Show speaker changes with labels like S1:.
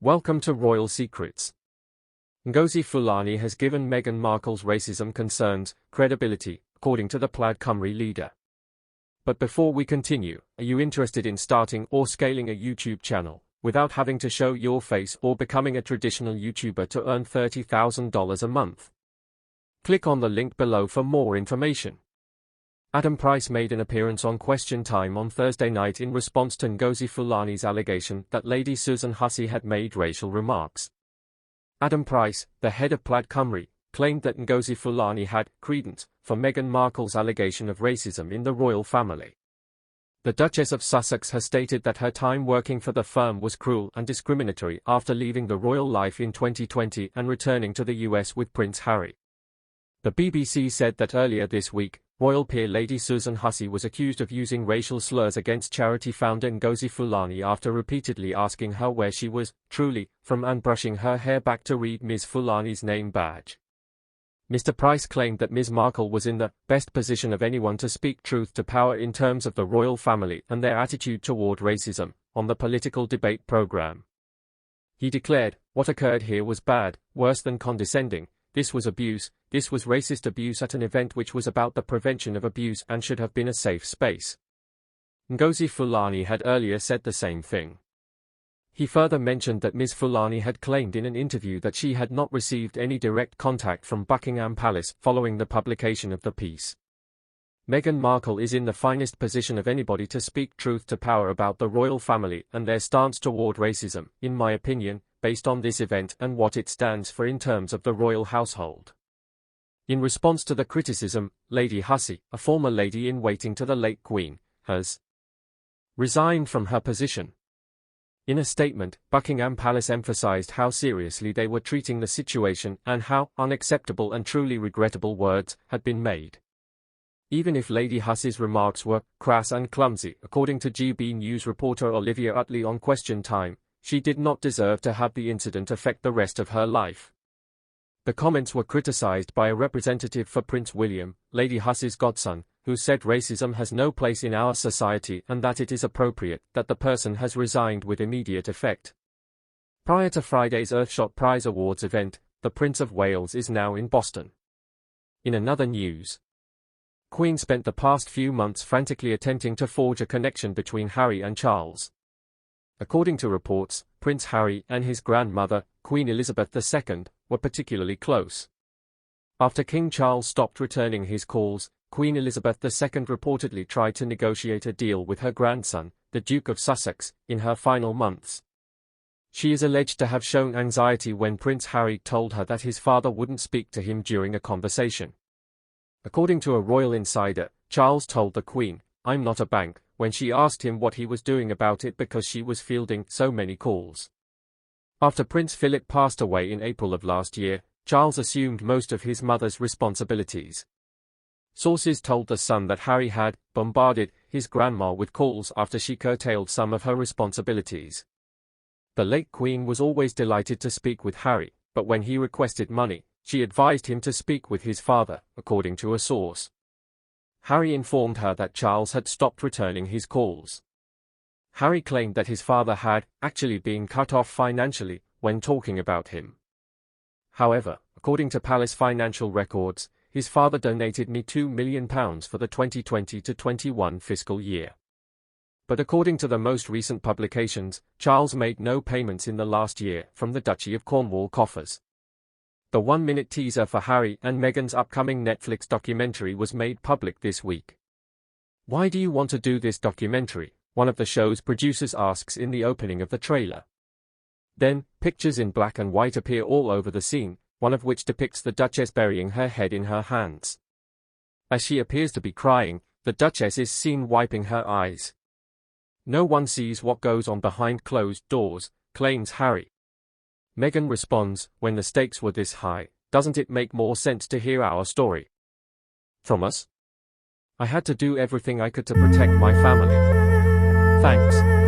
S1: Welcome to Royal Secrets. Ngozi Fulani has given Meghan Markle's racism concerns credibility, according to the Plaid Cymru leader. But before we continue, are you interested in starting or scaling a YouTube channel, without having to show your face or becoming a traditional YouTuber to earn $30,000 a month? Click on the link below for more information. Adam Price made an appearance on Question Time on Thursday night in response to Ngozi Fulani's allegation that Lady Susan Hussey had made racial remarks. Adam Price, the head of Plaid Cymru, claimed that Ngozi Fulani had credence for Meghan Markle's allegation of racism in the royal family. The Duchess of Sussex has stated that her time working for the firm was cruel and discriminatory after leaving the royal life in 2020 and returning to the US with Prince Harry. The BBC said that earlier this week, royal peer Lady Susan Hussey was accused of using racial slurs against charity founder Ngozi Fulani after repeatedly asking her where she was truly from and brushing her hair back to read Ms. Fulani's name badge. Mr. Price claimed that Ms. Markle was in the best position of anyone to speak truth to power in terms of the royal family and their attitude toward racism on the political debate program. He declared, "What occurred here was bad, worse than condescending. This was abuse, this was racist abuse at an event which was about the prevention of abuse and should have been a safe space." Ngozi Fulani had earlier said the same thing. He further mentioned that Ms. Fulani had claimed in an interview that she had not received any direct contact from Buckingham Palace following the publication of the piece. Meghan Markle is in the finest position of anybody to speak truth to power about the royal family and their stance toward racism, in my opinion, based on this event and what it stands for in terms of the royal household. In response to the criticism, Lady Hussey, a former lady-in-waiting to the late Queen, has resigned from her position. In a statement, Buckingham Palace emphasized how seriously they were treating the situation and how unacceptable and truly regrettable words had been made. Even if Lady Hussey's remarks were crass and clumsy, according to GB News reporter Olivia Utley on Question Time, she did not deserve to have the incident affect the rest of her life. The comments were criticized by a representative for Prince William, Lady Hussey's godson, who said racism has no place in our society and that it is appropriate that the person has resigned with immediate effect. Prior to Friday's Earthshot Prize Awards event, the Prince of Wales is now in Boston. In another news, Queen spent the past few months frantically attempting to forge a connection between Harry and Charles. According to reports, Prince Harry and his grandmother, Queen Elizabeth II, were particularly close. After King Charles stopped returning his calls, Queen Elizabeth II reportedly tried to negotiate a deal with her grandson, the Duke of Sussex, in her final months. She is alleged to have shown anxiety when Prince Harry told her that his father wouldn't speak to him during a conversation. According to a royal insider, Charles told the Queen, "I'm not a bank," when she asked him what he was doing about it because she was fielding so many calls. After Prince Philip passed away in April of last year, Charles assumed most of his mother's responsibilities. Sources told The Sun that Harry had bombarded his grandma with calls after she curtailed some of her responsibilities. The late Queen was always delighted to speak with Harry, but when he requested money, she advised him to speak with his father, according to a source. Harry informed her that Charles had stopped returning his calls. Harry claimed that his father had actually been cut off financially when talking about him. However, according to Palace financial records, his father donated me £2 million for the 2020-21 fiscal year. But according to the most recent publications, Charles made no payments in the last year from the Duchy of Cornwall coffers. The 1-minute teaser for Harry and Meghan's upcoming Netflix documentary was made public this week. "Why do you want to do this documentary?" one of the show's producers asks in the opening of the trailer. Then, pictures in black and white appear all over the scene, one of which depicts the Duchess burying her head in her hands. As she appears to be crying, the Duchess is seen wiping her eyes. "No one sees what goes on behind closed doors," claims Harry. Meghan responds, "When the stakes were this high, doesn't it make more sense to hear our story from us? I had to do everything I could to protect my family. Thanks."